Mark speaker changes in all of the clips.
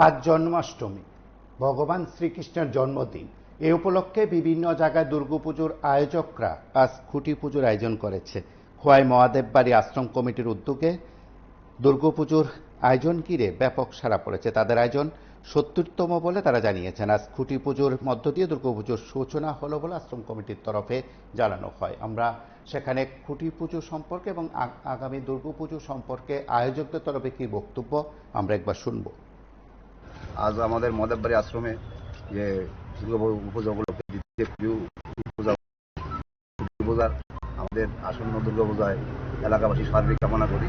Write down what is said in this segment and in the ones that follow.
Speaker 1: আজ জন্মাষ্টমী, ভগবান শ্রীকৃষ্ণের জন্মদিন। এই উপলক্ষে বিভিন্ন জায়গায় দুর্গাপুজোর আয়োজকরা আজ খুঁটি পুজোর আয়োজন করেছে। খোয়াই মহাদেব বাড়ি আশ্রম কমিটির উদ্যোগে দুর্গাপুজোর আয়োজন ঘিরে ব্যাপক সাড়া পড়েছে। তাদের আয়োজন ৭০তম বলে তারা জানিয়েছেন। আজ খুঁটি পুজোর মধ্য দিয়ে দুর্গাপুজোর সূচনা হলো বলে আশ্রম কমিটির তরফে জানানো হয়। আমরা সেখানে খুঁটি পুজো সম্পর্কে এবং আগামী দুর্গাপুজো সম্পর্কে আয়োজকদের তরফে কি বক্তব্য আমরা একবার শুনবো।
Speaker 2: আজ আমাদের মহাদেববাড়ি আশ্রমে যে দুর্গা উপলক্ষে দ্বিতীয় পূজা আমাদের আসন্ন দুর্গাপূজায় এলাকাবাসী সার্বিক কামনা করি।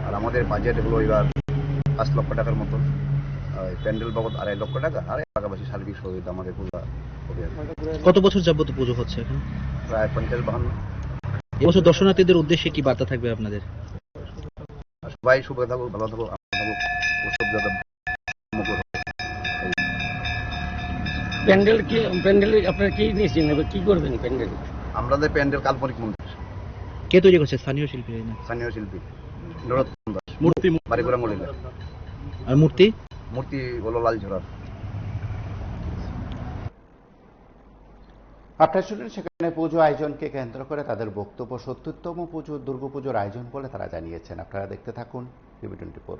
Speaker 2: আর আমাদের বাজেট হলো এবার ৫ লক্ষ টাকার মতো, প্যান্ডেল বাবদ ২.৫ লক্ষ টাকা, আর এলাকাবাসী সার্বিক সহযোগিতা আমাদের পূজা হবে।
Speaker 3: কত বছর যাবত পুজো হচ্ছে এখন?
Speaker 2: প্রায় ৫০-৫২।
Speaker 3: এবছর দর্শনার্থীদের উদ্দেশ্যে কি বার্তা থাকবে আপনাদের?
Speaker 2: সবাই শুভ থাকুক, ভালো থাকুক, উৎসব যাতে
Speaker 4: প্যান্ডেলে আপনারা কি নিয়েছেন, কি করবেন প্যান্ডেলে?
Speaker 2: আমাদের প্যান্ডেল কাল্পনিক মন্দির।
Speaker 3: কে তৈরি করছে? স্থানীয় শিল্পী না?
Speaker 2: স্থানীয় শিল্পী নরোত্তম দাস,
Speaker 3: মূর্তি
Speaker 2: বাড়িগুড়া মলিলা।
Speaker 3: আর মূর্তি
Speaker 2: হলো লালঝোড়ার।
Speaker 1: আপনারা শুনলেন সেখানে পুজো আয়োজনকে কেন্দ্র করে তাদের বক্তব্য। ৭০তম দুর্গাপুজোর আয়োজন বলে তারা জানিয়েছেন। আপনারা দেখতে থাকুন টিভি 24।